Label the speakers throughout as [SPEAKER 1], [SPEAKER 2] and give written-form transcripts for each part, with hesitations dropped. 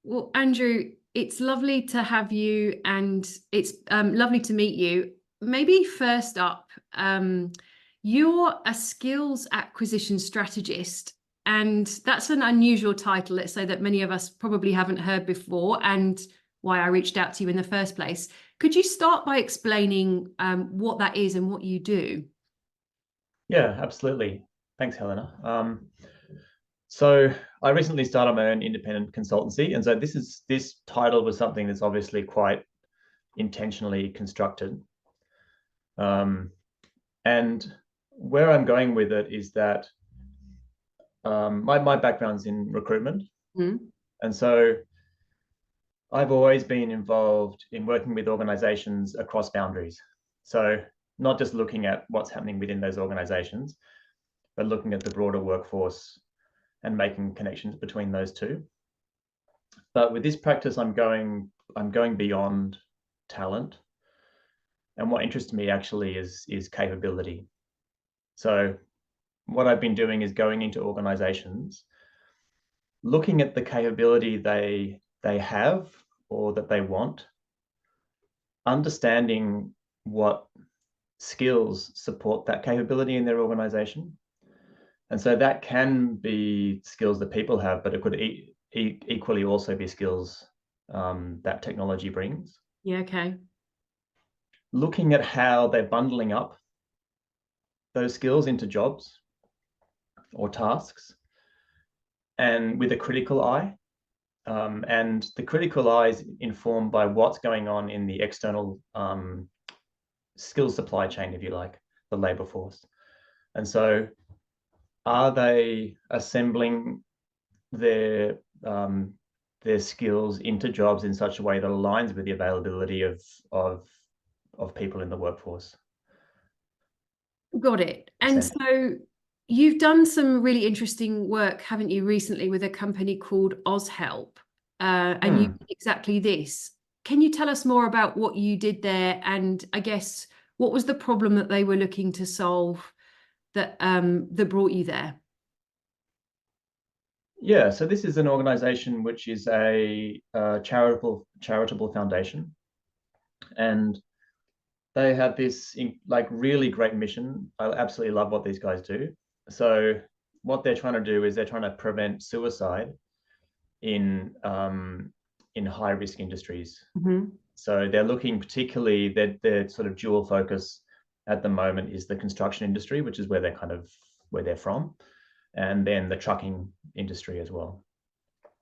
[SPEAKER 1] Well, Andrew, it's lovely to have you, and it's lovely to meet you. Maybe first up, you're a skills acquisition strategist, and that's an unusual title, let's say, that many of us probably haven't heard before, and why I reached out to you in the first place. Could you start by explaining what that is and what you do?
[SPEAKER 2] Yeah, absolutely. Thanks, Helena. So I recently started my own independent consultancy, and so this title was something that's obviously quite intentionally constructed. And where I'm going with it is that my background's in recruitment, and so I've always been involved in working with organizations across boundaries. So not just looking at what's happening within those organizations, but looking at the broader workforce and making connections between those two. But with this practice, I'm going beyond talent. And what interests me actually is capability. So what I've been doing is going into organizations, looking at the capability they have or that they want, understanding what skills support that capability in their organization. And so that can be skills that people have, but it could equally also be skills that technology brings.
[SPEAKER 1] Yeah, okay.
[SPEAKER 2] Looking at how they're bundling up those skills into jobs or tasks, and with a critical eye. And the critical eye is informed by what's going on in the external skills supply chain, if you like, the labor force. And so are they assembling their skills into jobs in such a way that aligns with the availability of people in the workforce?
[SPEAKER 1] Got it. And so you've done some really interesting work, haven't you, recently with a company called OzHelp, and you did exactly this. Can you tell us more about what you did there, and I guess what was the problem that they were looking to solve that that brought you there?
[SPEAKER 2] Yeah, so this is an organization which is a charitable foundation, and they have this like really great mission. I absolutely love what these guys do. So what they're trying to do is they're trying to prevent suicide in high risk industries. So they're looking particularly, their sort of dual focus at the moment is the construction industry, which is where they're from, and then the trucking industry as well.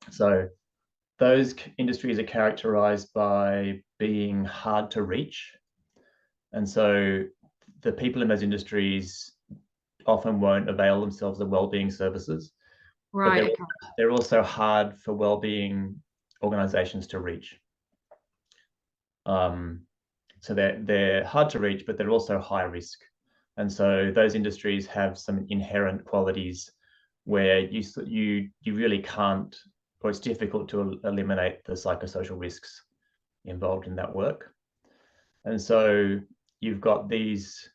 [SPEAKER 2] So those industries are characterized by being hard to reach. And so the people in those industries often won't avail themselves of well-being services.
[SPEAKER 1] Right.
[SPEAKER 2] But they're also hard for well-being organizations to reach. So they're hard to reach, but they're also high risk. And so those industries have some inherent qualities where you really can't, or it's difficult to eliminate the psychosocial risks involved in that work. And so you've got these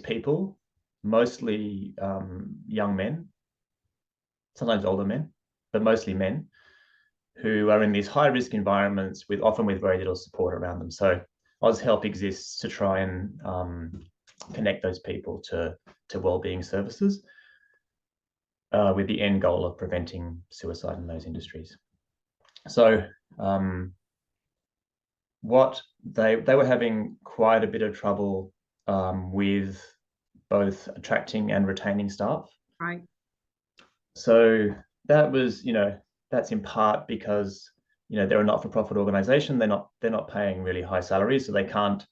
[SPEAKER 2] people, mostly young men, sometimes older men, but mostly men, who are in these high risk environments often with very little support around them. So OzHelp exists to try and connect those people to wellbeing services with the end goal of preventing suicide in those industries. So what they were having quite a bit of trouble with both attracting and retaining staff.
[SPEAKER 1] Right.
[SPEAKER 2] So that was, that's in part because, they're a not-for-profit organization. They're not paying really high salaries, so they can't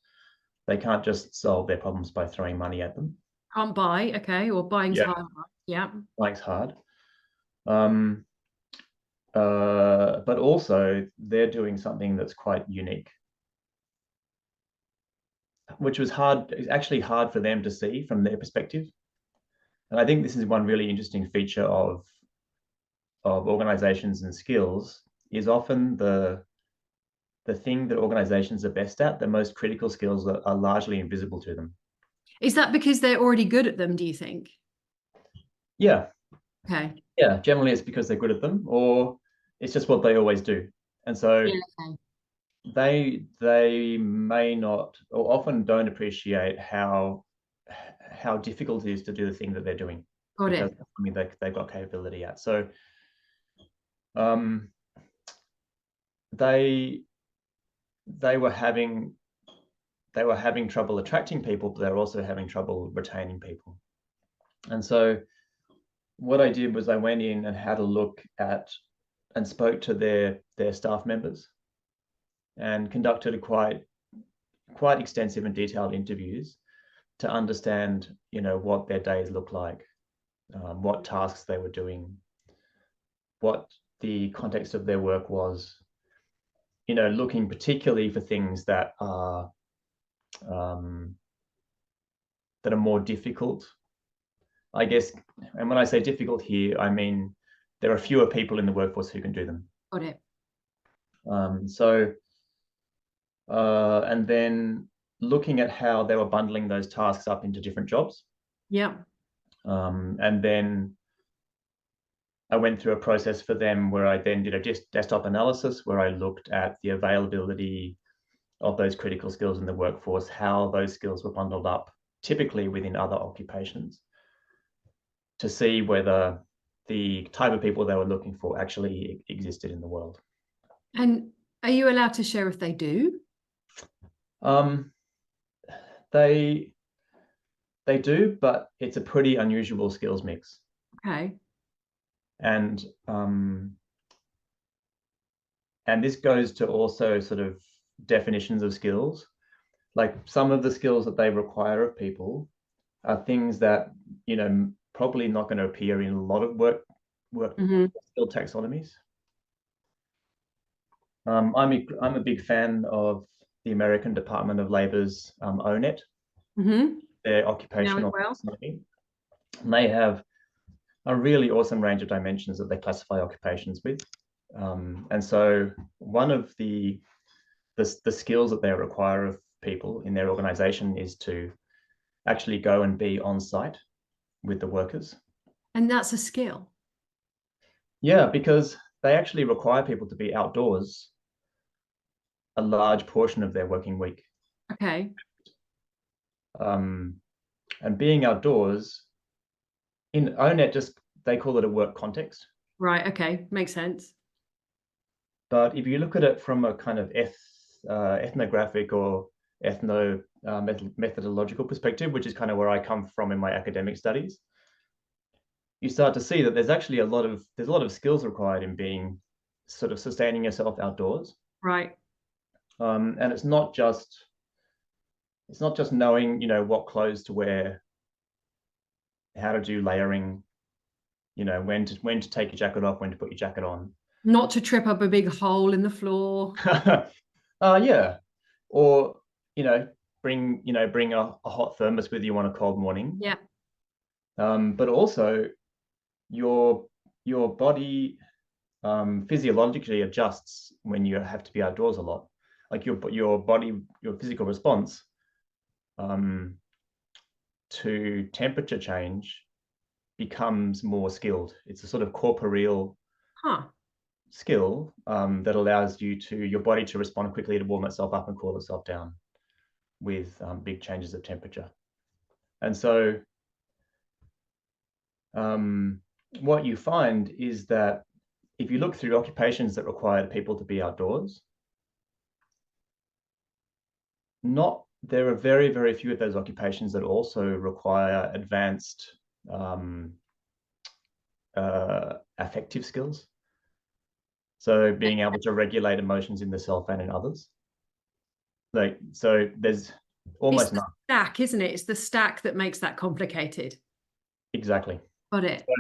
[SPEAKER 2] just solve their problems by throwing money at them.
[SPEAKER 1] Can't buy, okay, or buying's hard. Yeah.
[SPEAKER 2] Buying's hard. But also they're doing something that's quite unique, which was hard. It's actually hard for them to see from their perspective. And I think this is one really interesting feature of organizations and skills is often the thing that organizations are best at, the most critical skills are largely invisible to them.
[SPEAKER 1] Is that because they're already good at them, do you think?
[SPEAKER 2] Yeah.
[SPEAKER 1] Okay.
[SPEAKER 2] Yeah, generally it's because they're good at them, or it's just what they always do. And so
[SPEAKER 1] Yeah, okay.
[SPEAKER 2] they may not, or often don't appreciate how difficult it is to do the thing that they're doing,
[SPEAKER 1] Got
[SPEAKER 2] because
[SPEAKER 1] it.
[SPEAKER 2] I mean they've got capability at. So um, they were having trouble attracting people, but they're also having trouble retaining people. And so what I did was I went in and had a look at and spoke to their staff members and conducted a quite extensive and detailed interviews to understand, what their days look like, what tasks they were doing, what the context of their work was, looking particularly for things that are more difficult, I guess. And when I say difficult here, I mean there are fewer people in the workforce who can do them.
[SPEAKER 1] Got it.
[SPEAKER 2] And then looking at how they were bundling those tasks up into different jobs.
[SPEAKER 1] Yeah.
[SPEAKER 2] And then I went through a process for them where I then did a desktop analysis where I looked at the availability of those critical skills in the workforce, how those skills were bundled up, typically within other occupations, to see whether the type of people they were looking for actually existed in the world.
[SPEAKER 1] And are you allowed to share if they do?
[SPEAKER 2] They do, but it's a pretty unusual skills mix.
[SPEAKER 1] Okay.
[SPEAKER 2] And this goes to also sort of definitions of skills. Like some of the skills that they require of people are things that, probably not going to appear in a lot of work skill taxonomies. I'm a big fan of the American Department of Labor's ONET, their occupational taxonomy. And they have a really awesome range of dimensions that they classify occupations with. And so one of the skills that they require of people in their organization is to actually go and be on site with the workers.
[SPEAKER 1] And that's a skill.
[SPEAKER 2] Yeah, because they actually require people to be outdoors a large portion of their working week.
[SPEAKER 1] Okay.
[SPEAKER 2] And being outdoors in ONET, they call it a work context.
[SPEAKER 1] Right. Okay. Makes sense.
[SPEAKER 2] But if you look at it from a kind of ethnographic or methodological perspective, which is kind of where I come from in my academic studies, you start to see that there's actually a lot of skills required in being sort of sustaining yourself outdoors.
[SPEAKER 1] Right.
[SPEAKER 2] And it's not just knowing, what clothes to wear, how to do layering, when to take your jacket off, when to put your jacket on.
[SPEAKER 1] Not to trip up a big hole in the floor.
[SPEAKER 2] Yeah. Or, bring a hot thermos with you on a cold morning.
[SPEAKER 1] Yeah.
[SPEAKER 2] But also your body physiologically adjusts when you have to be outdoors a lot. Like your body, your physical response to temperature change becomes more skilled. It's a sort of corporeal skill that allows your body to respond quickly to warm itself up and cool itself down with big changes of temperature. And so what you find is that if you look through occupations that require people to be outdoors, there are very, very few of those occupations that also require advanced affective skills. So being able to regulate emotions in the self and in others. So there's almost none.
[SPEAKER 1] Stack, isn't it? It's the stack that makes that complicated.
[SPEAKER 2] Exactly.
[SPEAKER 1] Got it.
[SPEAKER 2] So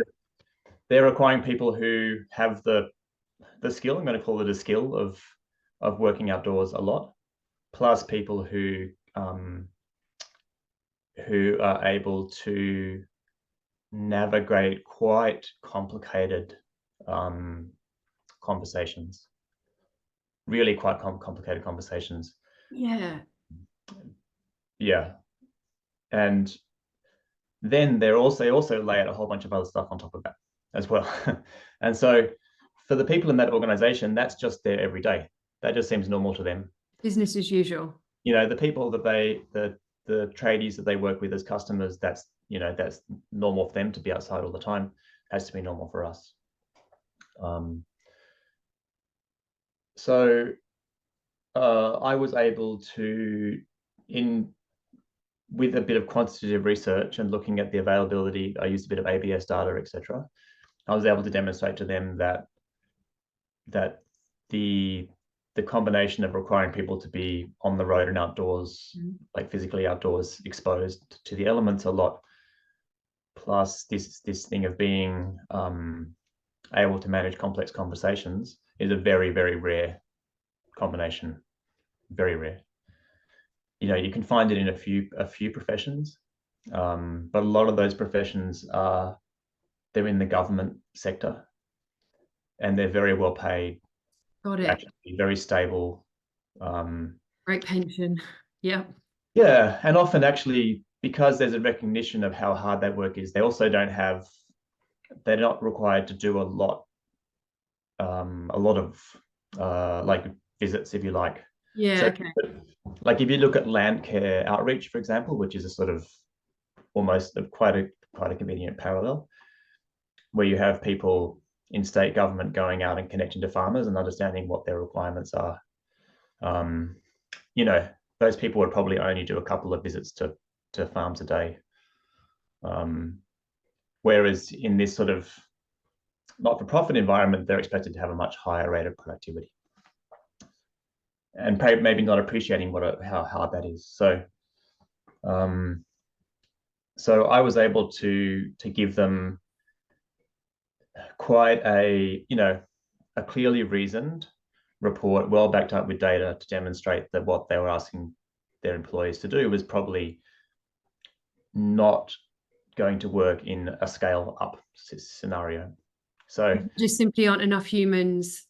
[SPEAKER 2] they're requiring people who have the skill, I'm going to call it a skill of working outdoors a lot, plus people who are able to navigate quite complicated conversations, really quite complicated conversations.
[SPEAKER 1] Yeah.
[SPEAKER 2] Yeah. And then they also lay out a whole bunch of other stuff on top of that as well. And so for the people in that organization, that's just their everyday. That just seems normal to them.
[SPEAKER 1] Business as usual.
[SPEAKER 2] The people that the tradies that they work with as customers, that's normal for them to be outside all the time. Has to be normal for us. So I was able to, with a bit of quantitative research and looking at the availability, I used a bit of ABS data, etc. I was able to demonstrate to them that the combination of requiring people to be on the road and outdoors, like physically outdoors, exposed to the elements a lot, plus this thing of being able to manage complex conversations is a very, very rare combination. Very rare. You can find it in a few professions, but a lot of those professions they're in the government sector, and they're very well paid.
[SPEAKER 1] Got it.
[SPEAKER 2] Actually, very stable.
[SPEAKER 1] Great pension. Yeah.
[SPEAKER 2] Yeah, and often actually, because there's a recognition of how hard that work is, they also they're not required to do a lot of like visits, if you like.
[SPEAKER 1] Yeah.
[SPEAKER 2] So,
[SPEAKER 1] okay.
[SPEAKER 2] like if you look at land care outreach, for example, which is a sort of almost quite a convenient parallel, where you have people in state government going out and connecting to farmers and understanding what their requirements are. Those people would probably only do a couple of visits to farms a day. Whereas in this sort of not-for-profit environment, they're expected to have a much higher rate of productivity, and maybe not appreciating how hard that is. So, so I was able to give them quite a clearly reasoned report, well backed up with data, to demonstrate that what they were asking their employees to do was probably not going to work in a scale up scenario. So
[SPEAKER 1] just simply aren't enough humans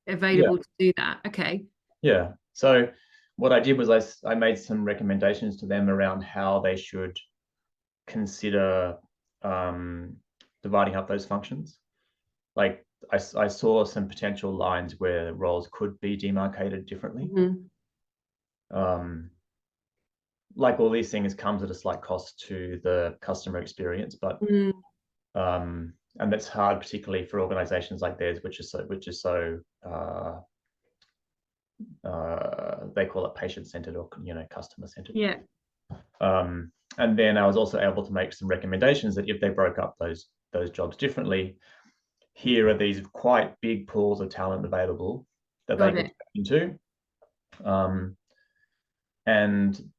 [SPEAKER 1] available to do that. Okay.
[SPEAKER 2] Yeah. So what I did was I made some recommendations to them around how they should consider dividing up those functions. Like I saw some potential lines where roles could be demarcated differently. Like all these things comes at a slight cost to the customer experience, but and that's hard, particularly for organizations like theirs, which is so they call it patient-centered or customer-centered.
[SPEAKER 1] Yeah.
[SPEAKER 2] And then I was also able to make some recommendations that if they broke up those jobs differently, here are these quite big pools of talent available that they could tap into. And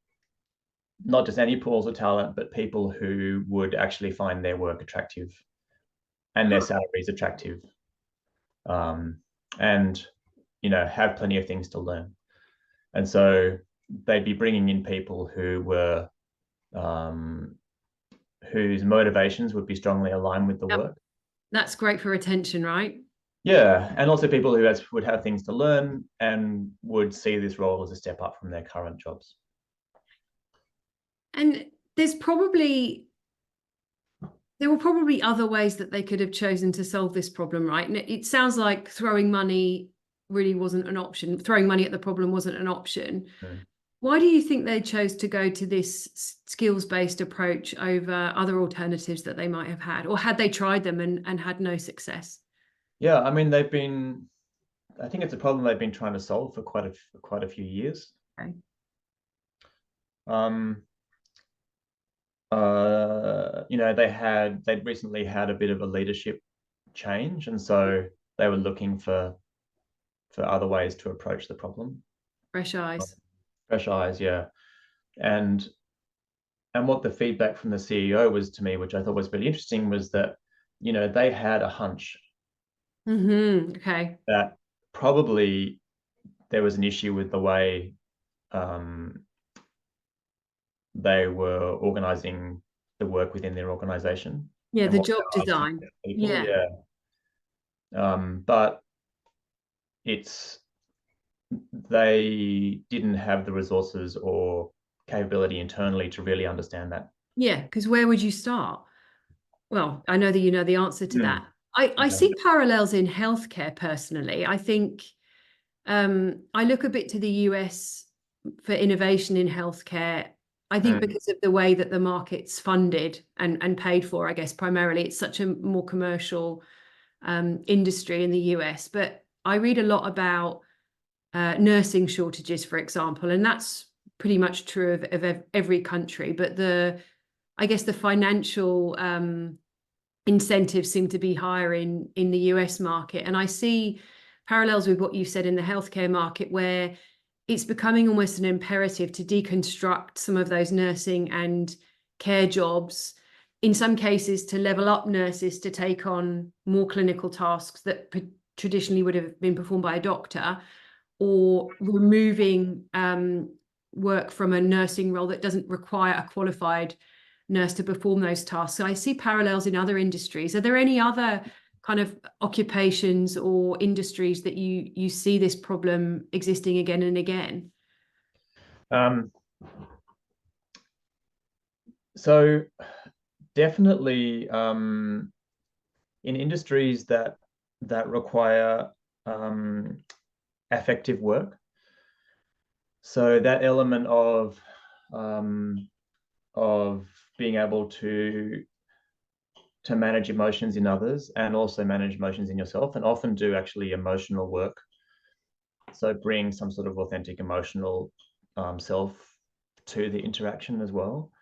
[SPEAKER 2] not just any pools of talent, but people who would actually find their work attractive and their salaries attractive, and have plenty of things to learn. And so they'd be bringing in people who were whose motivations would be strongly aligned with the work.
[SPEAKER 1] That's great for retention, right?
[SPEAKER 2] Yeah, and also people who would have things to learn and would see this role as a step up from their current jobs.
[SPEAKER 1] And there were probably other ways that they could have chosen to solve this problem, right? And it sounds like throwing money really wasn't an option. Throwing money at the problem wasn't an option. Why do you think they chose to go to this skills-based approach over other alternatives that they might have had? Or had they tried them and had no success?
[SPEAKER 2] Yeah, I mean, I think it's a problem they've been trying to solve for quite a few years.
[SPEAKER 1] Okay.
[SPEAKER 2] They'd recently had a bit of a leadership change, and so they were looking for other ways to approach the problem.
[SPEAKER 1] Fresh eyes.
[SPEAKER 2] Fresh eyes, yeah. And what the feedback from the CEO was to me, which I thought was really interesting, was that they had a hunch.
[SPEAKER 1] Okay.
[SPEAKER 2] That probably there was an issue with the way they were organizing the work within their organization.
[SPEAKER 1] Yeah, the job design.
[SPEAKER 2] Yeah. But they didn't have the resources or capability internally to really understand that.
[SPEAKER 1] Yeah, because where would you start? Well, I know that you know the answer to that. I see parallels in healthcare personally. I think I look a bit to the US for innovation in healthcare. I think because of the way that the market's funded and paid for, I guess primarily it's such a more commercial industry in the US. But I read a lot about nursing shortages, for example, and that's pretty much true of every country. But I guess the financial incentives seem to be higher in the US market. And I see parallels with what you said in the healthcare market, where it's becoming almost an imperative to deconstruct some of those nursing and care jobs, in some cases to level up nurses to take on more clinical tasks that traditionally would have been performed by a doctor, or removing work from a nursing role that doesn't require a qualified nurse to perform those tasks. So I see parallels in other industries. Are there any other kind of occupations or industries that you see this problem existing again and again?
[SPEAKER 2] So definitely in industries that require affective work. So that element of being able to manage emotions in others and also manage emotions in yourself, and often do actually emotional work. So bring some sort of authentic emotional self to the interaction as well.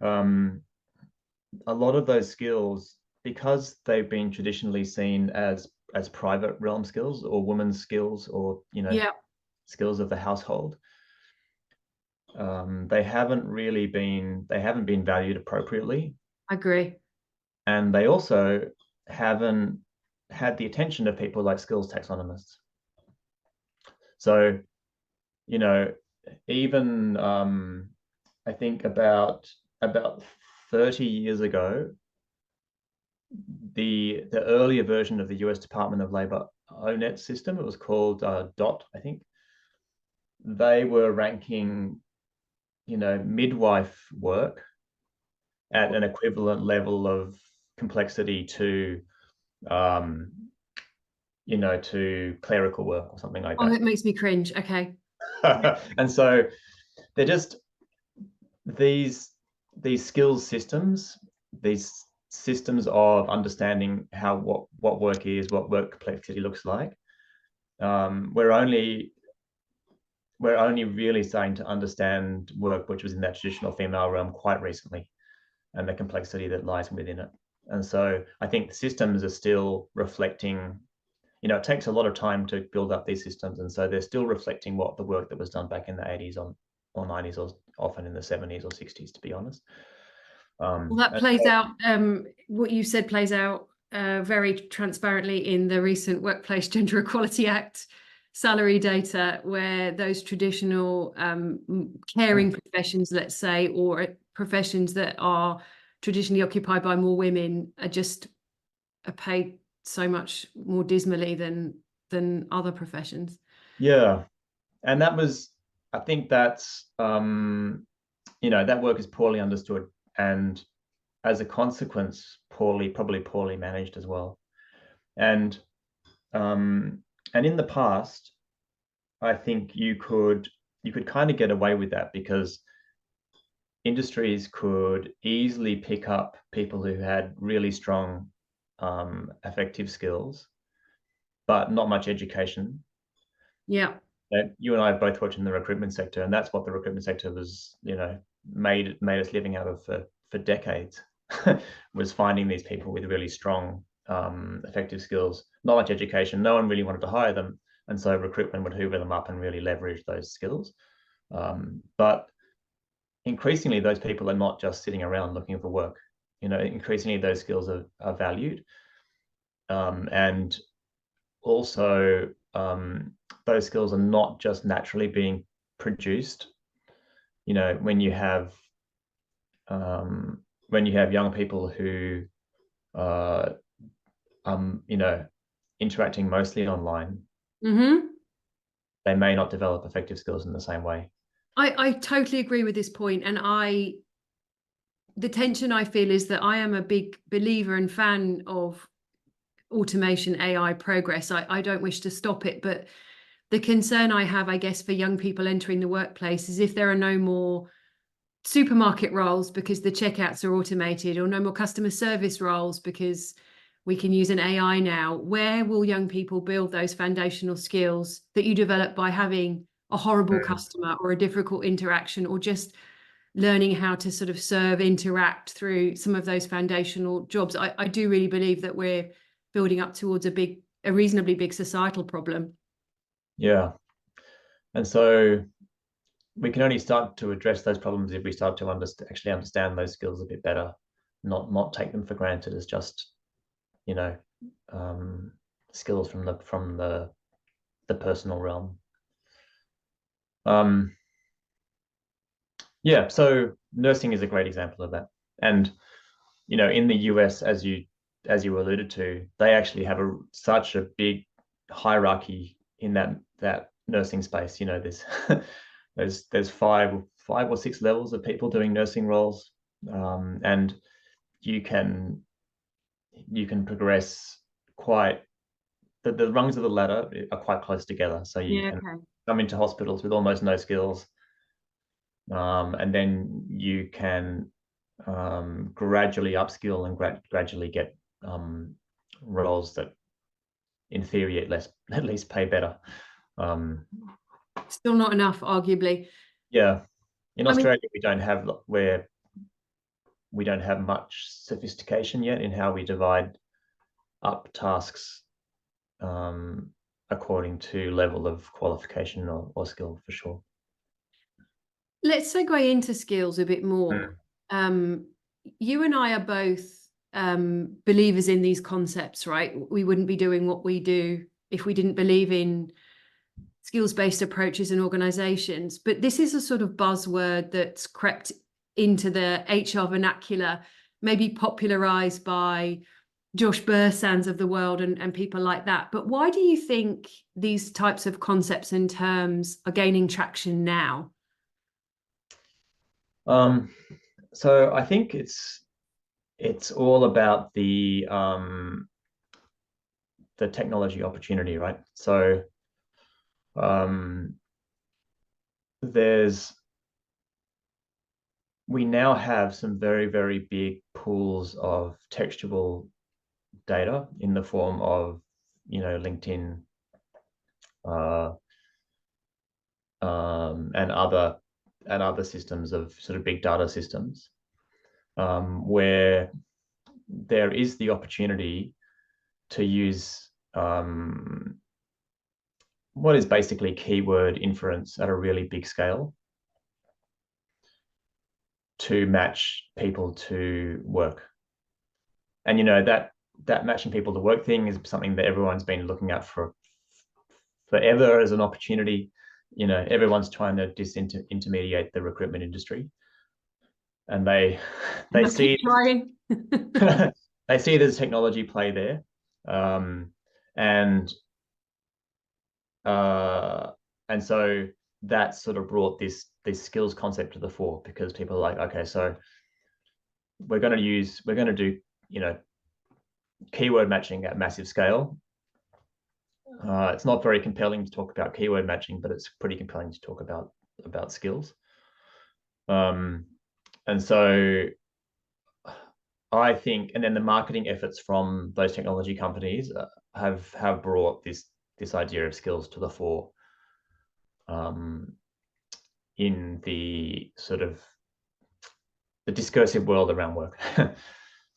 [SPEAKER 2] A lot of those skills, because they've been traditionally seen as private realm skills or women's skills, or skills of the household, they haven't been valued appropriately.
[SPEAKER 1] I agree.
[SPEAKER 2] And they also haven't had the attention of people like skills taxonomists. So, even I think about 30 years ago, the earlier version of the US Department of Labor ONET system, it was called DOT, I think. They were ranking, midwife work at an equivalent level of complexity to, to clerical work or something like that.
[SPEAKER 1] Oh, it makes me cringe. Okay.
[SPEAKER 2] And so they're just these skills systems, these systems of understanding what work is, what work complexity looks like. We're only really starting to understand work which was in that traditional female realm quite recently, and the complexity that lies within it. And so I think the systems are still reflecting, it takes a lot of time to build up these systems. And so they're still reflecting what the work that was done back in the 80s or 90s, or often in the 70s or 60s, to be honest.
[SPEAKER 1] Well, that plays out, what you said plays out very transparently in the recent Workplace Gender Equality Act salary data, where those traditional caring professions, let's say, or professions that are traditionally occupied by more women, are paid so much more dismally than other professions.
[SPEAKER 2] Yeah. And I think that's, that work is poorly understood, and as a consequence, probably poorly managed as well. And in the past, I think you could kind of get away with that, because industries could easily pick up people who had really strong affective skills, but not much education.
[SPEAKER 1] Yeah.
[SPEAKER 2] You and I have both worked in the recruitment sector, and that's what the recruitment sector was, made us living out of for decades, was finding these people with really strong effective skills, not much education. No one really wanted to hire them, and so recruitment would hoover them up and really leverage those skills. But increasingly, those people are not just sitting around looking for work. Increasingly those skills are valued, and also those skills are not just naturally being produced. When you have young people who are interacting mostly online, they may not develop effective skills in the same way.
[SPEAKER 1] I totally agree with this point. And the tension I feel is that I am a big believer and fan of automation AI progress. I don't wish to stop it, but the concern I have, I guess, for young people entering the workplace is if there are no more supermarket roles because the checkouts are automated, or no more customer service roles because we can use an AI now, where will young people build those foundational skills that you develop by having a horrible customer or a difficult interaction, or just learning how to sort of serve, interact through some of those foundational jobs? I do really believe that we're building up towards a reasonably big societal problem.
[SPEAKER 2] Yeah. And so we can only start to address those problems if we start to actually understand those skills a bit better, not take them for granted as just, you know, skills from the personal realm. Yeah, so nursing is a great example of that. And, you know, in the US, as you alluded to, they actually have such a big hierarchy in that nursing space. You know, there's five or six levels of people doing nursing roles, and you can progress quite. The rungs of the ladder are quite close together, so you can come into hospitals with almost no skills, and then you can gradually upskill and gradually get roles that, in theory, at least pay better.
[SPEAKER 1] Still not enough, arguably.
[SPEAKER 2] Yeah, in Australia, we don't have much sophistication yet in how we divide up tasks according to level of qualification or skill, for sure.
[SPEAKER 1] Let's segue into skills a bit more. You and I are both believers in these concepts, right? We wouldn't be doing what we do if we didn't believe in skills-based approaches in organizations. But this is a sort of buzzword that's crept into the HR vernacular, maybe popularized by Josh Bursands of the world and people like that. But why do you think these types of concepts and terms are gaining traction now?
[SPEAKER 2] So I think it's all about the technology opportunity, right? So we now have some very, very big pools of textual data in the form of, you know, LinkedIn and other systems of sort of big data systems, where there is the opportunity to use what is basically keyword inference at a really big scale to match people to work. And, you know, that matching people to work thing is something that everyone's been looking at for forever as an opportunity. You know, everyone's trying to disintermediate the recruitment industry, and they see they see there's technology play there, and so that sort of brought this skills concept to the fore, because people are like, okay, so we're going to do, you know, keyword matching at massive scale. It's not very compelling to talk about keyword matching, but it's pretty compelling to talk about skills. And so I think, and then the marketing efforts from those technology companies have brought this idea of skills to the fore in the sort of the discursive world around work.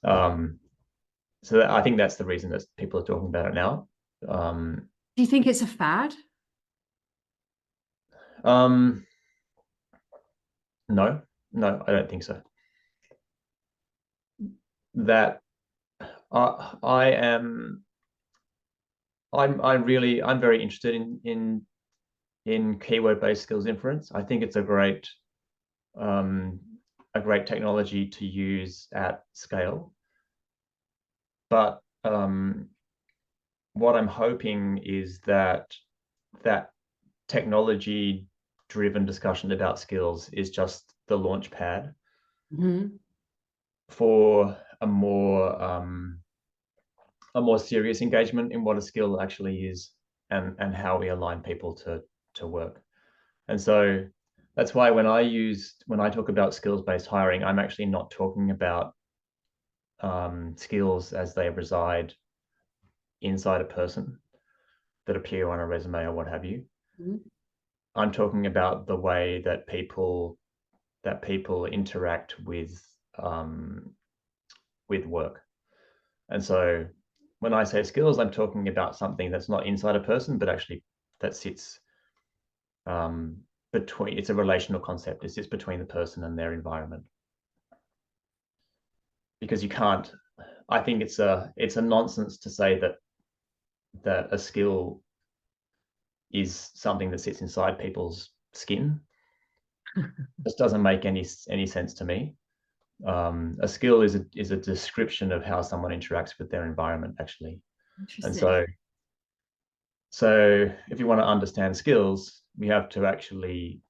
[SPEAKER 2] So I think that's the reason that people are talking about it now.
[SPEAKER 1] Do you think it's a fad?
[SPEAKER 2] No, I don't think so. That I'm very interested in keyword-based skills inference. I think it's a great technology to use at scale. But what I'm hoping is that technology-driven discussion about skills is just the launch pad for a more a more serious engagement in what a skill actually is and how we align people to work. And so that's why when I talk about skills-based hiring, I'm actually not talking about skills as they reside inside a person that appear on a resume or what have you.
[SPEAKER 1] Mhm.
[SPEAKER 2] I'm talking about the way that people interact with work. And so when I say skills, I'm talking about something that's not inside a person, but actually that sits between. It's a relational concept. It sits between the person and their environment. Because you can't. I think it's a nonsense to say that a skill is something that sits inside people's skin. This doesn't make any sense to me. A skill is a description of how someone interacts with their environment, actually. And so if you want to understand skills, we have to actually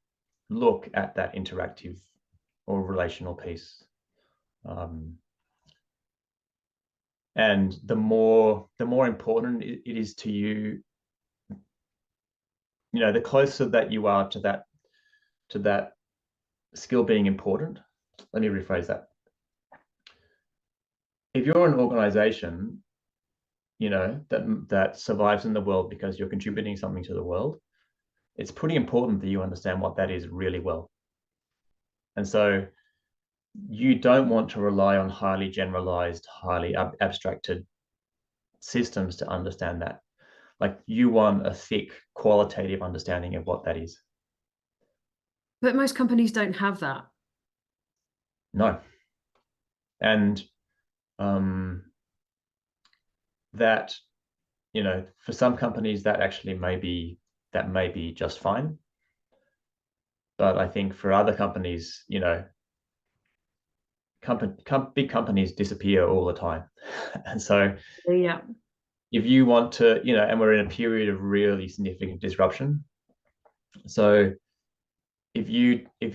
[SPEAKER 2] look at that interactive or relational piece. And the more important it is to you, the closer that you are to that skill being important. Let me rephrase that. If you're an organization, that survives in the world because you're contributing something to the world, it's pretty important that you understand what that is really well. And so you don't want to rely on highly generalized, highly abstracted systems to understand that. Like, you want a thick, qualitative understanding of what that is.
[SPEAKER 1] But most companies don't have that.
[SPEAKER 2] No. And that, for some companies that actually may be just fine. But I think for other companies, big companies disappear all the time. And so
[SPEAKER 1] Yeah.
[SPEAKER 2] if you want to, and we're in a period of really significant disruption. So if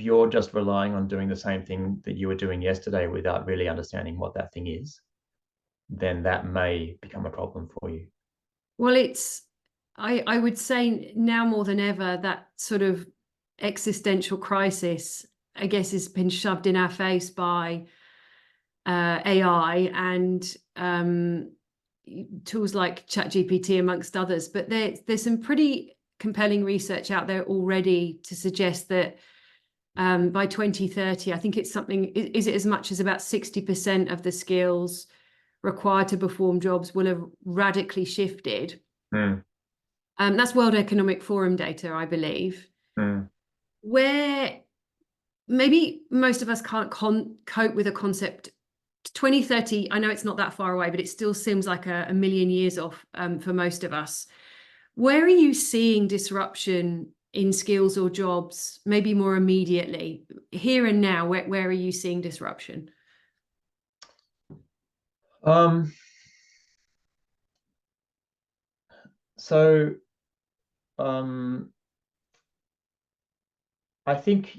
[SPEAKER 2] you're just relying on doing the same thing that you were doing yesterday without really understanding what that thing is, then that may become a problem for you.
[SPEAKER 1] Well, I would say now more than ever, that sort of existential crisis, I guess, has been shoved in our face by AI and tools like ChatGPT, amongst others. But there's some pretty compelling research out there already to suggest that by 2030, I think it's something, is it as much as about 60% of the skills required to perform jobs will have radically shifted. That's World Economic Forum data, I believe, where maybe most of us can't cope with a concept. 2030, I know it's not that far away, but it still seems like a million years off for most of us. Where are you seeing disruption in skills or jobs, maybe more immediately, here and now? Where are you seeing disruption?
[SPEAKER 2] So I think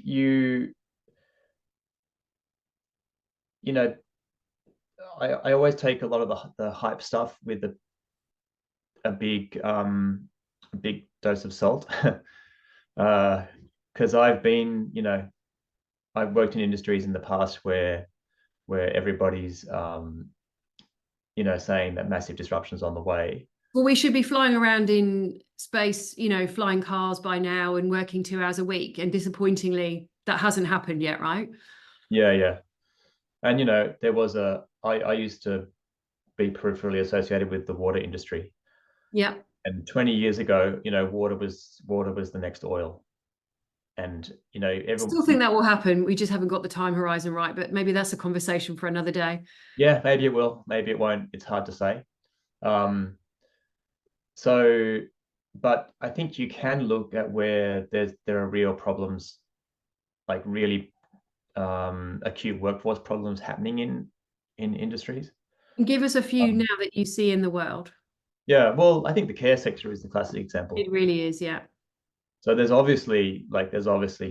[SPEAKER 2] I always take a lot of the hype stuff with a big dose of salt. Because I've worked in industries in the past where everybody's saying that massive disruption's on the way.
[SPEAKER 1] Well, we should be flying around in space, flying cars by now and working 2 hours a week. And disappointingly, that hasn't happened yet, right?
[SPEAKER 2] Yeah. And, there was I used to be peripherally associated with the water industry.
[SPEAKER 1] Yeah.
[SPEAKER 2] And 20 years ago, water was the next oil. And,
[SPEAKER 1] I still think that will happen. We just haven't got the time horizon right, but maybe that's a conversation for another day.
[SPEAKER 2] Yeah, maybe it will, maybe it won't. It's hard to say. So, but I think you can look at where there are real problems, like really acute workforce problems happening in industries.
[SPEAKER 1] And give us a few now that you see in the world.
[SPEAKER 2] Yeah, well, I think the care sector is the classic example.
[SPEAKER 1] It really is, yeah.
[SPEAKER 2] So there's obviously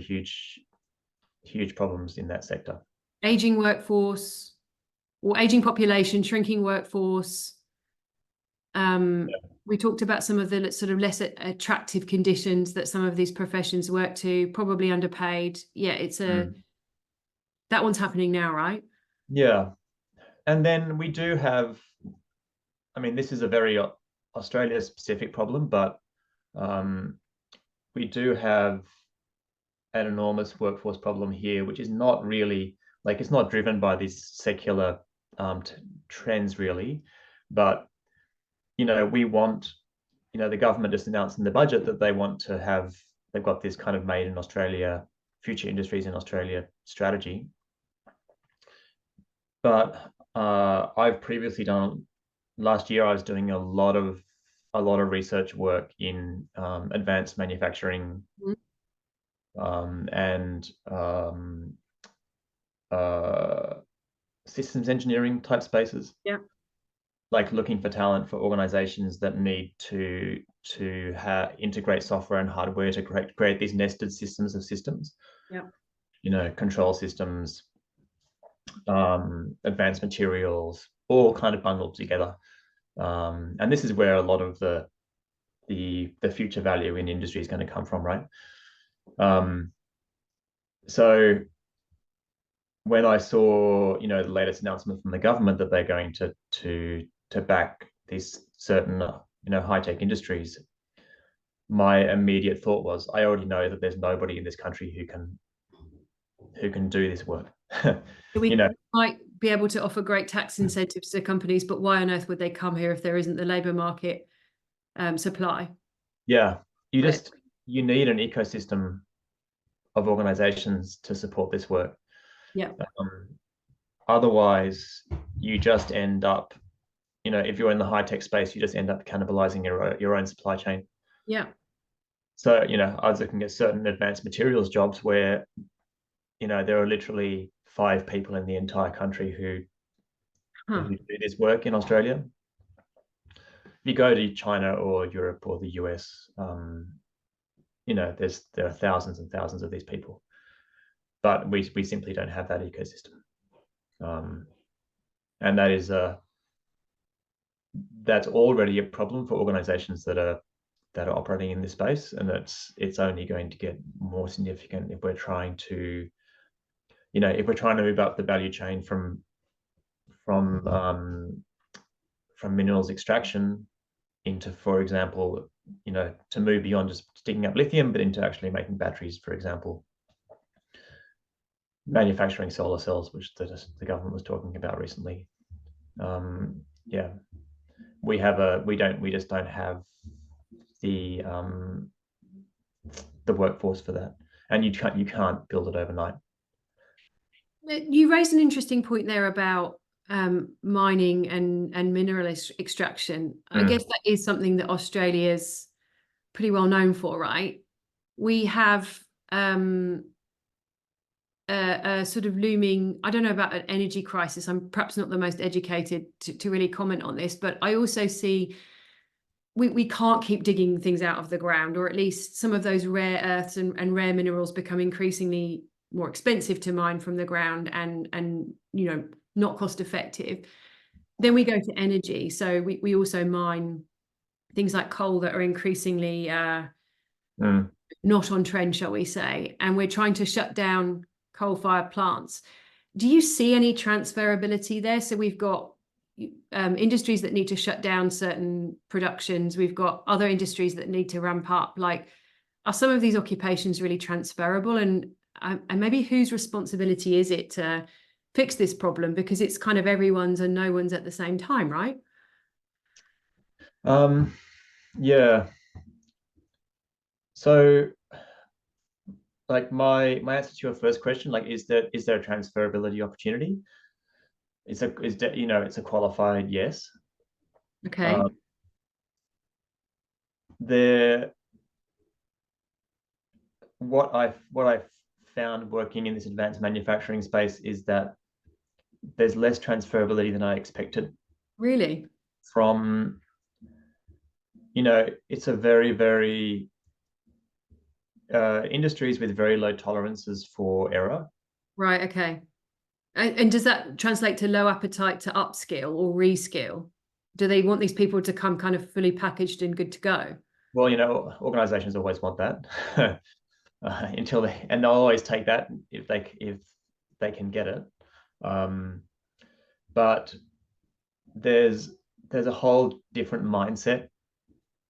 [SPEAKER 2] huge problems in that sector.
[SPEAKER 1] Aging workforce, or aging population, shrinking workforce. We talked about some of the sort of less attractive conditions that some of these professions work to, probably underpaid. Yeah, that one's happening now, right?
[SPEAKER 2] Yeah. And then we do have, I mean, this is a very Australia specific problem, but we do have an enormous workforce problem here, which is not really like, it's not driven by these secular trends really, but we want, the government just announced in the budget that they've got this kind of made in Australia, future industries in Australia strategy. But I've previously done, last year I was doing a lot of research work in advanced manufacturing and systems engineering type spaces.
[SPEAKER 1] Yeah.
[SPEAKER 2] Like looking for talent for organizations that need to integrate software and hardware to create these nested systems of systems.
[SPEAKER 1] Yeah.
[SPEAKER 2] Control systems, advanced materials, all kind of bundled together. And this is where a lot of the future value in industry is going to come from, right? So when I saw, the latest announcement from the government that they're going to back these certain, high-tech industries, my immediate thought was, I already know that there's nobody in this country who can do this work.
[SPEAKER 1] We might be able to offer great tax incentives to companies, but why on earth would they come here if there isn't the labour market supply?
[SPEAKER 2] Yeah, you need an ecosystem of organizations to support this work.
[SPEAKER 1] Yeah.
[SPEAKER 2] Otherwise, you just end up, if you're in the high tech space, you just end up cannibalizing your own supply chain.
[SPEAKER 1] Yeah.
[SPEAKER 2] So, I was looking at certain advanced materials jobs where, there are literally 5 people in the entire country who do this work in Australia. If you go to China or Europe or the US, there are thousands and thousands of these people, but we simply don't have that ecosystem, and that's already a problem for organizations that are operating in this space, and it's only going to get more significant if we're trying to move up the value chain from minerals extraction into, for example, to move beyond just digging up lithium, but into actually making batteries, for example, manufacturing solar cells, which the government was talking about recently. Yeah, we just don't have the workforce for that, and you can't build it overnight.
[SPEAKER 1] You raised an interesting point there about mining and mineral extraction. I guess that is something that Australia's pretty well known for, right? We have a sort of looming, I don't know about an energy crisis. I'm perhaps not the most educated to really comment on this, but I also see we can't keep digging things out of the ground, or at least some of those rare earths and rare minerals become increasingly more expensive to mine from the ground and not cost effective. Then we go to energy. So we also mine things like coal that are increasingly not on trend, shall we say, and we're trying to shut down coal-fired plants. Do you see any transferability there? So we've got industries that need to shut down certain productions. We've got other industries that need to ramp up. Like, are some of these occupations really transferable? And maybe whose responsibility is it to fix this problem? Because it's kind of everyone's and no one's at the same time, right?
[SPEAKER 2] Yeah. So, like my answer to your first question, like, is there a transferability opportunity? It's a qualified yes.
[SPEAKER 1] Okay.
[SPEAKER 2] What I've found working in this advanced manufacturing space is that there's less transferability than I expected.
[SPEAKER 1] Really?
[SPEAKER 2] From, it's a very, very industries with very low tolerances for error.
[SPEAKER 1] Right. Okay. And does that translate to low appetite to upskill or reskill? Do they want these people to come kind of fully packaged and good to go?
[SPEAKER 2] Well, organizations always want that and they'll always take that if they can get it. But there's a whole different mindset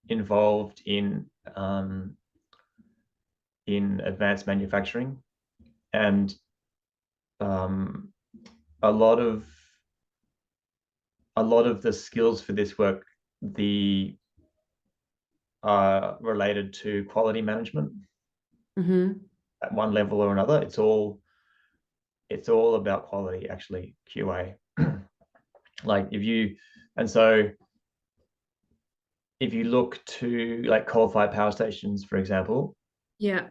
[SPEAKER 2] involved in advanced manufacturing, and a lot of the skills for this work are related to quality management at one level or another. It's all about quality, actually, QA. Like if you look to like coal-fired power stations, for example,
[SPEAKER 1] yeah,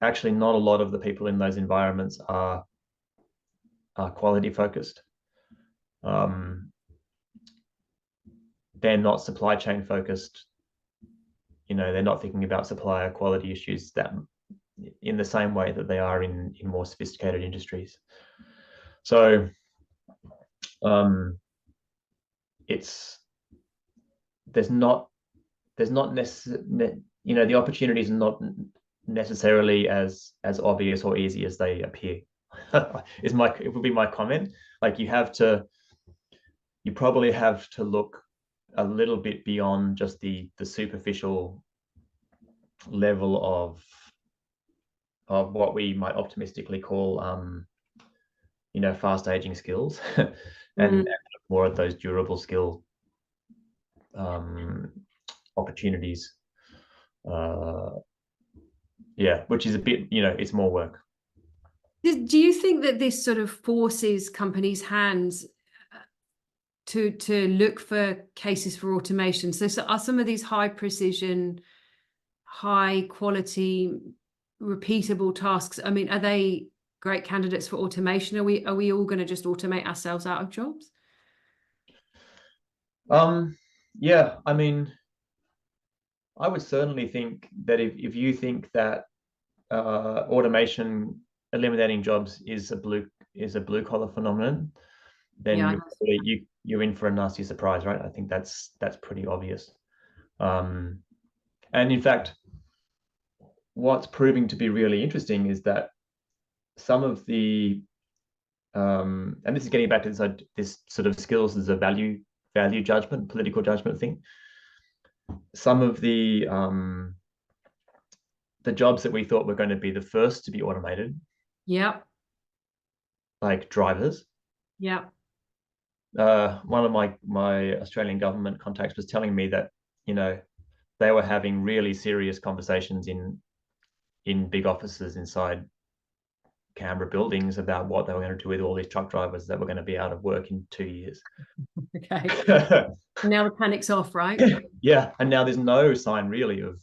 [SPEAKER 2] actually not a lot of the people in those environments are quality focused. They're not supply chain focused. They're not thinking about supplier quality issues that in the same way that they are in more sophisticated industries. So there's not necessarily, the opportunities are not necessarily as obvious or easy as they appear. It would be my comment. Like you probably have to look a little bit beyond just the superficial level of what we might optimistically call fast aging skills and more of those durable skill opportunities. Which is a bit, it's more work.
[SPEAKER 1] Do you think that this sort of forces companies' hands to look for cases for automation? So are some of these high precision, high quality, repeatable tasks, I mean, are they great candidates for automation? Are we all going to just automate ourselves out of jobs?
[SPEAKER 2] Yeah, I mean, I would certainly think that if you think that automation eliminating jobs is a blue collar phenomenon, then you're in for a nasty surprise, right? I think that's pretty obvious. And in fact, what's proving to be really interesting is that some of the and this is getting back to this sort of skills as a value judgment, political judgment thing. Some of the jobs that we thought were going to be the first to be automated, like drivers. One of my Australian government contacts was telling me that they were having really serious conversations in big offices inside Canberra buildings about what they were going to do with all these truck drivers that were going to be out of work in 2 years.
[SPEAKER 1] Okay. Now the panic's off, right?
[SPEAKER 2] Yeah, and now there's no sign really of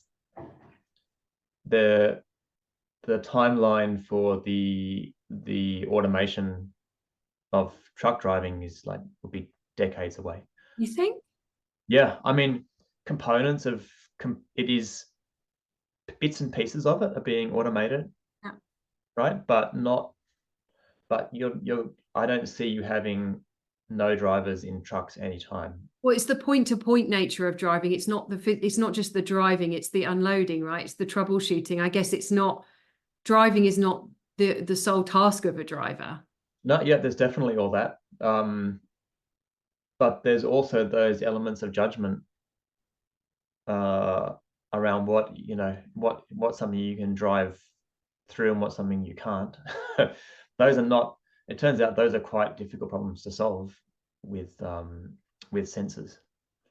[SPEAKER 2] the timeline for the automation of truck driving will be decades away.
[SPEAKER 1] You think?
[SPEAKER 2] Yeah, I mean, components of it is bits and pieces of it are being automated, right? But I don't see you having no drivers in trucks anytime.
[SPEAKER 1] Well, it's the point-to-point nature of driving. It's not just the driving, it's the unloading, right? It's the troubleshooting. I guess driving is not the sole task of a driver.
[SPEAKER 2] Not yet. There's definitely all that. But there's also those elements of judgment around what's something you can drive through and what's something you can't. It turns out those are quite difficult problems to solve with sensors.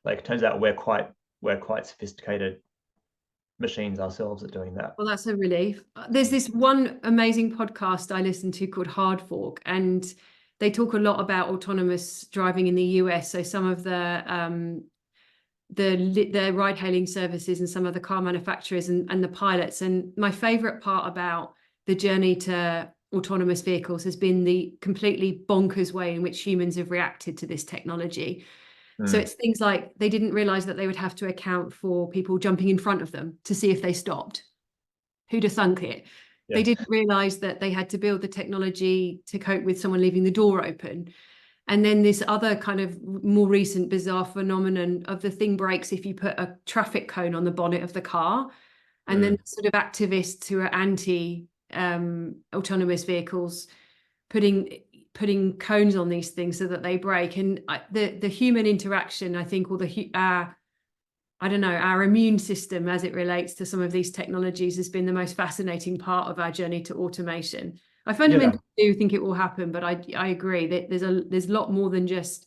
[SPEAKER 2] Like it turns out we're quite sophisticated machines ourselves at doing that.
[SPEAKER 1] Well, that's a relief. There's this one amazing podcast I listen to called Hard Fork, and they talk a lot about autonomous driving in the US. So some of the ride-hailing services and some of the car manufacturers and the pilots. And my favorite part about the journey to autonomous vehicles has been the completely bonkers way in which humans have reacted to this technology. So it's things like they didn't realize that they would have to account for people jumping in front of them to see if they stopped. Who'd have thunk it? They didn't realize that they had to build the technology to cope with someone leaving the door open. And then this other kind of more recent bizarre phenomenon of the thing breaks if you put a traffic cone on the bonnet of the car. And then sort of activists who are anti autonomous vehicles putting cones on these things so that they break. And the human interaction, I think, or I don't know, our immune system as it relates to some of these technologies has been the most fascinating part of our journey to automation. I fundamentally do think it will happen, but I agree that there's a lot more than just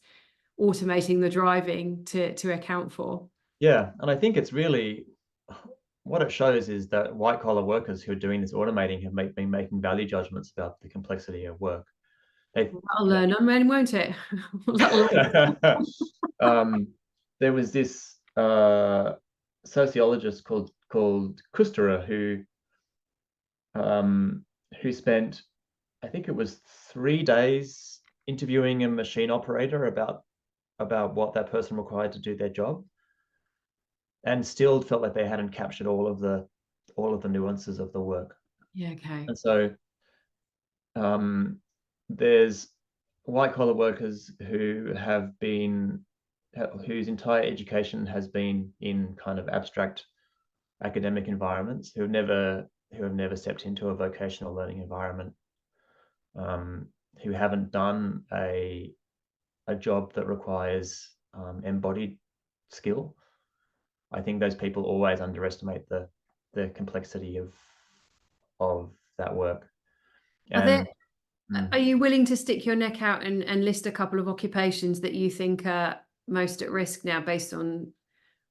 [SPEAKER 1] automating the driving to account for.
[SPEAKER 2] Yeah, and I think it's really what it shows is that white collar workers who are doing this automating have been making value judgments about the complexity of work.
[SPEAKER 1] That'll learn them, won't it?
[SPEAKER 2] There was this sociologist called Kusterer who spent, I think it was 3 days interviewing a machine operator about what that person required to do their job, and still felt like they hadn't captured all of the nuances of the work.
[SPEAKER 1] Yeah, okay.
[SPEAKER 2] And so there's white collar workers who have been, whose entire education has been in kind of abstract academic environments, who have never stepped into a vocational learning environment, who haven't done a job that requires embodied skill. I think those people always underestimate the complexity of that work. And
[SPEAKER 1] are you willing to stick your neck out and list a couple of occupations that you think are most at risk now based on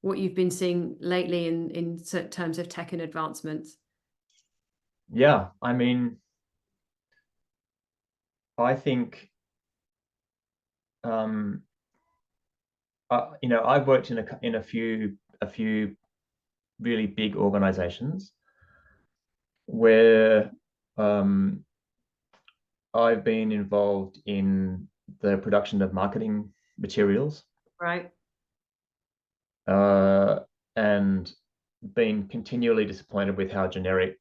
[SPEAKER 1] what you've been seeing lately in terms of tech and advancements?
[SPEAKER 2] Yeah, I mean, I think I've worked in a few really big organizations where I've been involved in the production of marketing materials,
[SPEAKER 1] right?
[SPEAKER 2] And been continually disappointed with how generic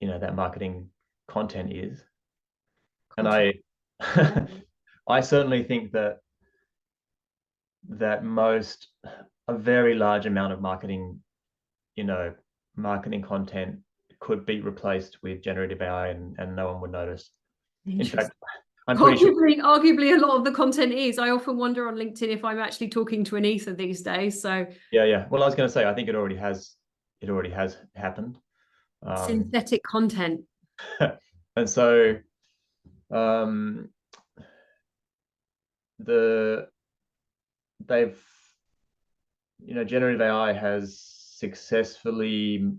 [SPEAKER 2] that marketing content is. And I certainly think that a very large amount of marketing content could be replaced with generative AI and no one would notice. In fact, I'm pretty sure
[SPEAKER 1] arguably a lot of the content is. I often wonder on LinkedIn if I'm actually talking to an ether these days. So
[SPEAKER 2] yeah. Well, I was going to say, I think it already has happened.
[SPEAKER 1] Synthetic content.
[SPEAKER 2] And so generative AI has successfully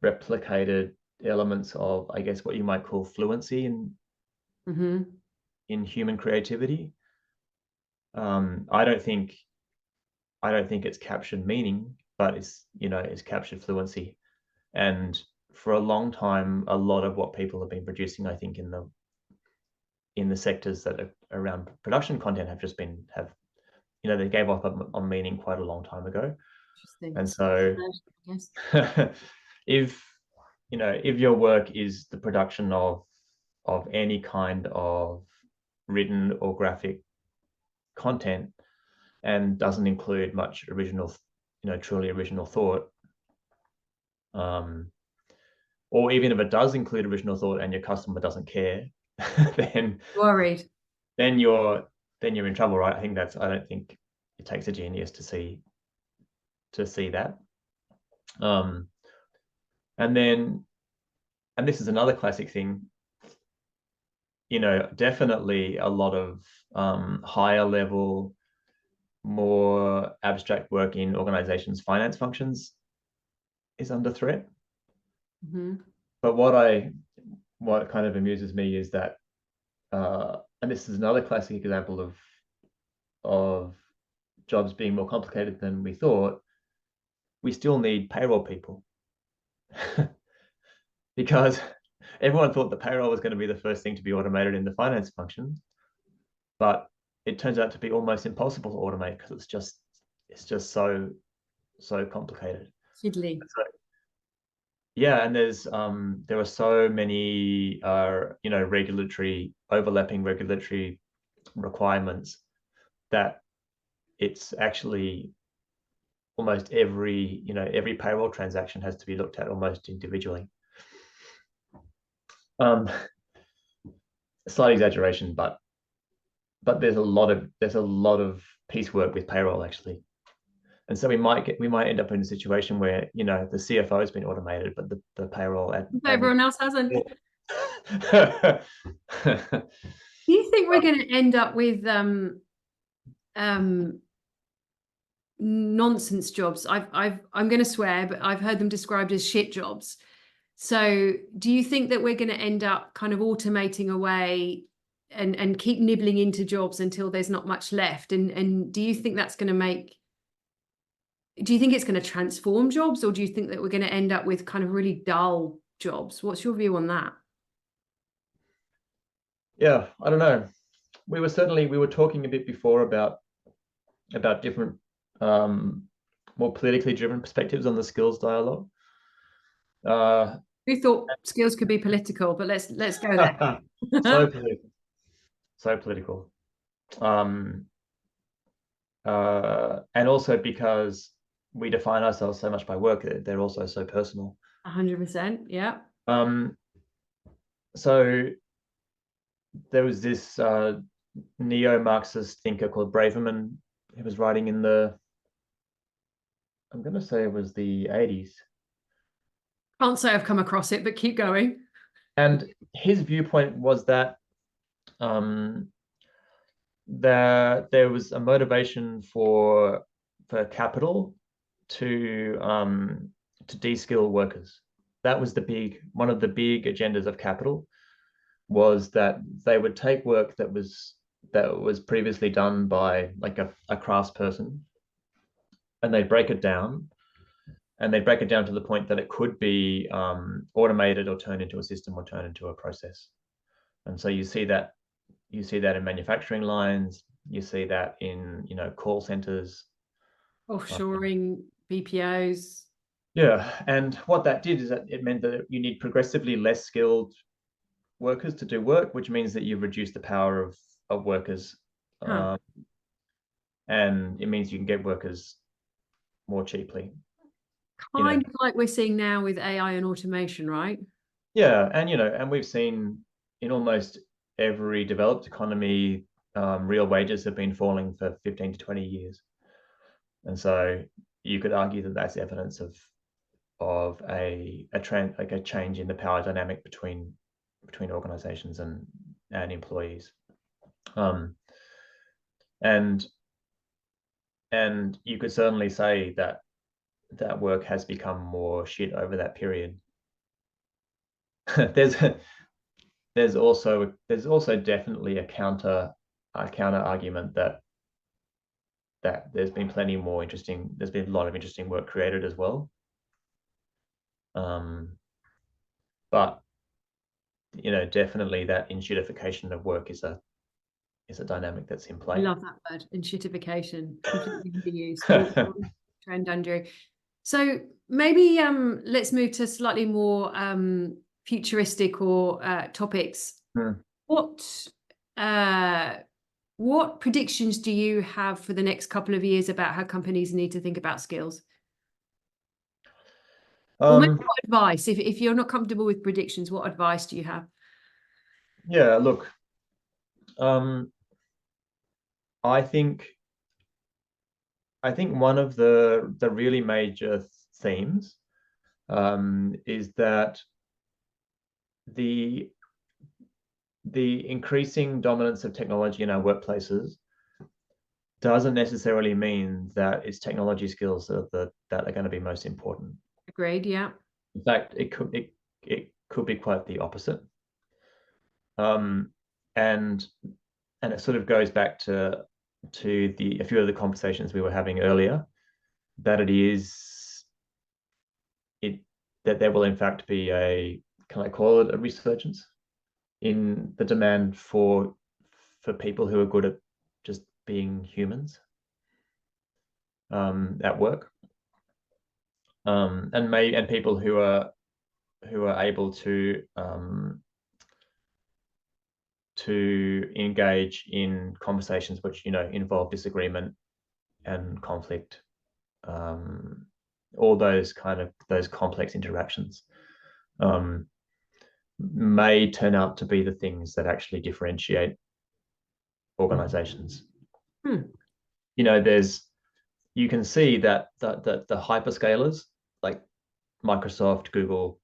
[SPEAKER 2] replicated elements of, I guess, what you might call fluency in human creativity. I don't think it's captured meaning, but it's captured fluency. And for a long time, a lot of what people have been producing, I think, in the sectors that are around production content they gave up on meaning quite a long time ago.
[SPEAKER 1] Interesting.
[SPEAKER 2] And so if your work is the production of any kind of written or graphic content and doesn't include much original, truly original thought, or even if it does include original thought and your customer doesn't care, then you're in trouble, right? I don't think it takes a genius to see that. And this is another classic thing, definitely a lot of higher level, more abstract work in organizations' finance functions is under threat. But what kind of amuses me is that, and this is another classic example of jobs being more complicated than we thought, we still need payroll people. Because everyone thought the payroll was going to be the first thing to be automated in the finance function, but it turns out to be almost impossible to automate because it's just so complicated.
[SPEAKER 1] Fiddly.
[SPEAKER 2] yeah, and there are so many overlapping regulatory requirements that it's actually almost every payroll transaction has to be looked at almost individually. Slight exaggeration, but there's a lot of piecework with payroll actually. And so we might end up in a situation where the CFO has been automated, but the payroll
[SPEAKER 1] Everyone else hasn't.
[SPEAKER 2] Do
[SPEAKER 1] Do you think we're going to end up with nonsense jobs? I'm going to swear, but I've heard them described as shit jobs. So do you think that we're going to end up kind of automating away and keep nibbling into jobs until there's not much left? And do you think that's going to do you think it's going to transform jobs, or do you think that we're going to end up with kind of really dull jobs? What's your view on that?
[SPEAKER 2] Yeah, I don't know. We were talking a bit before about different more politically driven perspectives on the skills dialogue.
[SPEAKER 1] We thought skills could be political, but let's go there.
[SPEAKER 2] So political. So political. And also because we define ourselves so much by work, they're also so personal.
[SPEAKER 1] 100%, yeah.
[SPEAKER 2] So there was this neo-Marxist thinker called Braverman who was writing in I'm going to say it was the 80s.
[SPEAKER 1] Can't say I've come across it, but keep going.
[SPEAKER 2] And his viewpoint was that there was a motivation for capital to de-skill workers. That was one of the big agendas of capital, was that they would take work that was previously done by like a craftsperson, and they'd break it down, and they'd break it down to the point that it could be automated or turned into a system or turned into a process. And so you see that in manufacturing lines, you see that in call centers,
[SPEAKER 1] Offshoring, BPOs.
[SPEAKER 2] Yeah, and what that did is that it meant that you need progressively less skilled workers to do work, which means that you've reduced the power of workers, and it means you can get workers more cheaply.
[SPEAKER 1] Kind of like we're seeing now with AI and automation, right?
[SPEAKER 2] Yeah, and we've seen in almost every developed economy, real wages have been falling for 15 to 20 years, and so you could argue that that's evidence of a trend, like a change in the power dynamic between organizations and employees. And you could certainly say that work has become more shit over that period. there's also definitely a counter argument that there's been a lot of interesting work created as well. But definitely that enshittification of work is a dynamic that's in play.
[SPEAKER 1] I love that word, enshittification. Completely underused. Trend, Andrew. So maybe let's move to slightly more futuristic or topics. What predictions do you have for the next couple of years about how companies need to think about skills? Or maybe what advice, if you're not comfortable with predictions, what advice do you have?
[SPEAKER 2] Yeah, look, I think one of the really major themes is that the increasing dominance of technology in our workplaces doesn't necessarily mean that it's technology skills that are going to be most important.
[SPEAKER 1] Agreed, yeah.
[SPEAKER 2] In fact, it could be quite the opposite. And it sort of goes back to a few of the conversations we were having earlier, that that there will in fact be can I call it a resurgence in the demand for people who are good at just being humans at work, and people who are who are able to engage in conversations which, you know, involve disagreement and conflict, all those complex interactions, may turn out to be the things that actually differentiate organizations. You know, you can see that the hyperscalers like Microsoft, Google,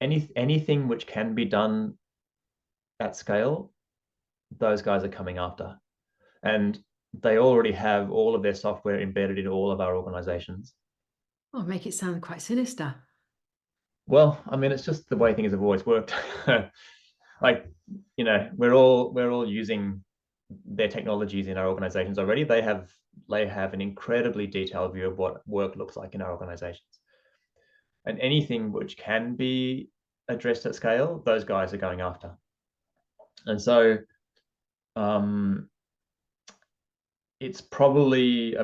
[SPEAKER 2] anything which can be done at scale, those guys are coming after. And they already have all of their software embedded in all of our organizations.
[SPEAKER 1] Oh, make it sound quite sinister.
[SPEAKER 2] Well, I mean, it's just the way things have always worked. Like, you know, we're all using their technologies in our organizations already. They have an incredibly detailed view of what work looks like in our organizations. And anything which can be addressed at scale, those guys are going after. And so it's probably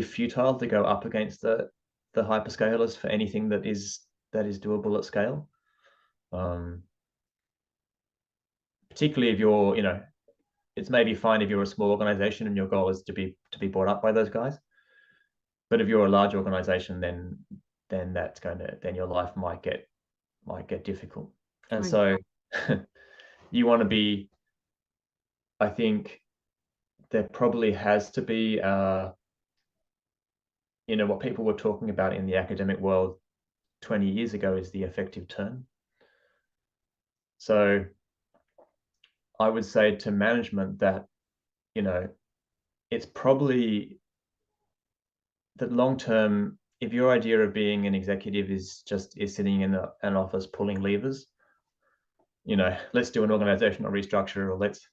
[SPEAKER 2] futile to go up against the hyperscalers for anything that is doable at scale. Particularly if you're, you know, it's maybe fine if you're a small organization and your goal is to be bought up by those guys. But if you're a large organization, then your life might get difficult. And so you want to be, I think there probably has to be, you know, what people were talking about in the academic world 20 years ago is the effective turn. So I would say to management that, you know, it's probably that long term, if your idea of being an executive is sitting in an office pulling levers, you know, let's do an organizational restructure, or let's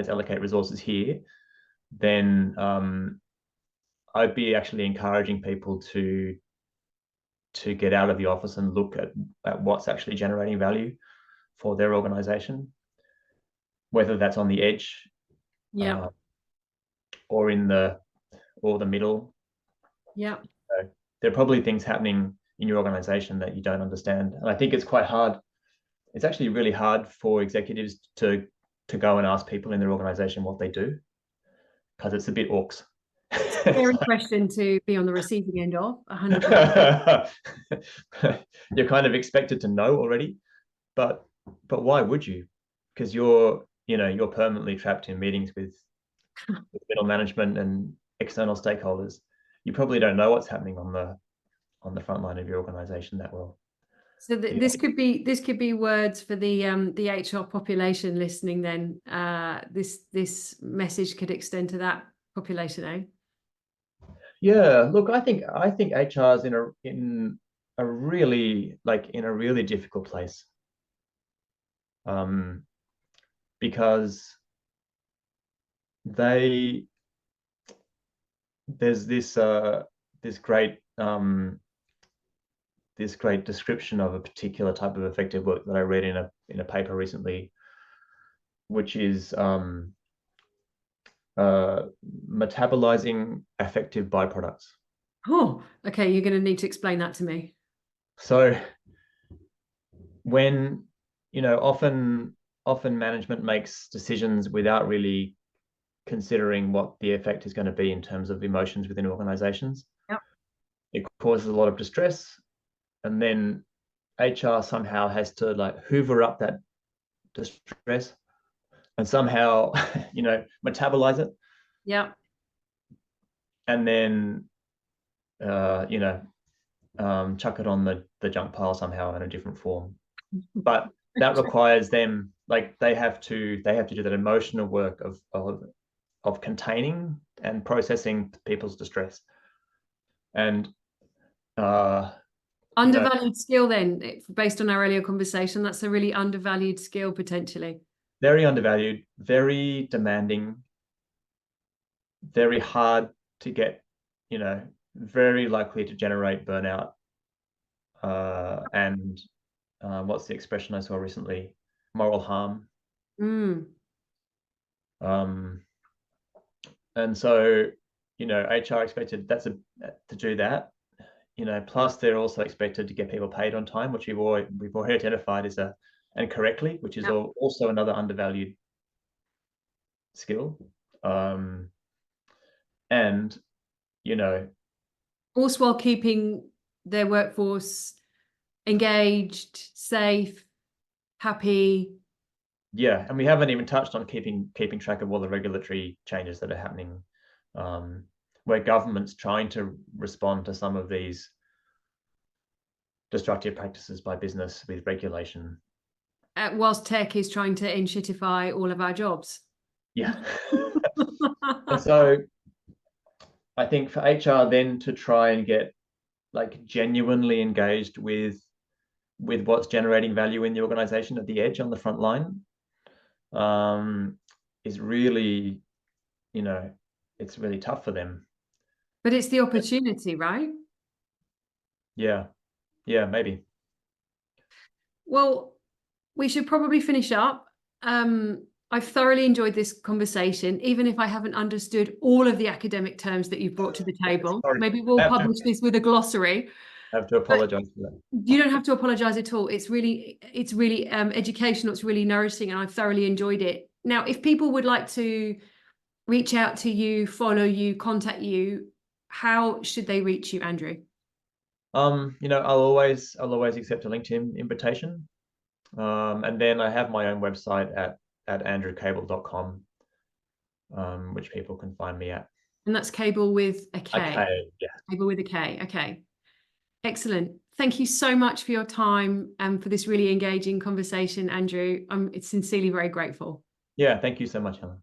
[SPEAKER 2] allocate resources here, then I'd be actually encouraging people to get out of the office and look at what's actually generating value for their organization, whether that's on the edge, or in the middle.
[SPEAKER 1] Yeah.
[SPEAKER 2] So there are probably things happening in your organization that you don't understand. And I think it's quite hard. It's actually really hard for executives to go and ask people in their organization what they do, because it's a bit orcs.
[SPEAKER 1] Scary question to be on the receiving end of, 100%.
[SPEAKER 2] You're kind of expected to know already, but why would you? Because you're permanently trapped in meetings with middle management and external stakeholders. You probably don't know what's happening on the front line of your organization that well.
[SPEAKER 1] So this could be words for the HR population listening. Then this message could extend to that population, eh?
[SPEAKER 2] Yeah, look, I think HR is in a really difficult place, because there's this great description of a particular type of effective work that I read in a paper recently, which is metabolizing affective byproducts.
[SPEAKER 1] Oh, okay. You're going to need to explain that to me.
[SPEAKER 2] So when, you know, often management makes decisions without really considering what the effect is going to be in terms of emotions within organizations.
[SPEAKER 1] Yep.
[SPEAKER 2] It causes a lot of distress, and then HR somehow has to like hoover up that distress and somehow, you know, metabolize it.
[SPEAKER 1] Yeah.
[SPEAKER 2] And then, you know, chuck it on the junk pile somehow in a different form. But that requires them, like, they have to do that emotional work of containing and processing people's distress. And
[SPEAKER 1] undervalued skill then, based on our earlier conversation. That's a really undervalued skill potentially.
[SPEAKER 2] Very undervalued, very demanding, very hard to get, you know, very likely to generate burnout. And what's the expression I saw recently? Moral harm. And so, you know, HR expected to do that plus they're also expected to get people paid on time, which we've already identified as and correctly, which is also another undervalued skill. And
[SPEAKER 1] also while keeping their workforce engaged, safe, happy.
[SPEAKER 2] Yeah, and we haven't even touched on keeping track of all the regulatory changes that are happening, where government's trying to respond to some of these destructive practices by business with regulation.
[SPEAKER 1] Whilst tech is trying to inshitify all of our jobs.
[SPEAKER 2] Yeah. And so I think for HR then to try and get like genuinely engaged with what's generating value in the organization at the edge on the front line, is really, it's really tough for them.
[SPEAKER 1] But it's the opportunity, right?
[SPEAKER 2] Yeah, maybe.
[SPEAKER 1] Well, we should probably finish up. I've thoroughly enjoyed this conversation, even if I haven't understood all of the academic terms that you've brought to the table.
[SPEAKER 2] Sorry.
[SPEAKER 1] Maybe we'll publish this with a glossary.
[SPEAKER 2] I have to apologize for that.
[SPEAKER 1] You don't have to apologize at all. It's really educational. It's really nourishing, and I've thoroughly enjoyed it. Now, if people would like to reach out to you, follow you, contact you, how should they reach you, Andrew?
[SPEAKER 2] I'll always accept a LinkedIn invitation. And then I have my own website at andrewkable.com, which people can find me at.
[SPEAKER 1] And that's Kable with a K.
[SPEAKER 2] A K, yeah.
[SPEAKER 1] Kable with a K. Okay. Excellent. Thank you so much for your time and for this really engaging conversation, Andrew. I'm sincerely very grateful.
[SPEAKER 2] Yeah, thank you so much, Helen.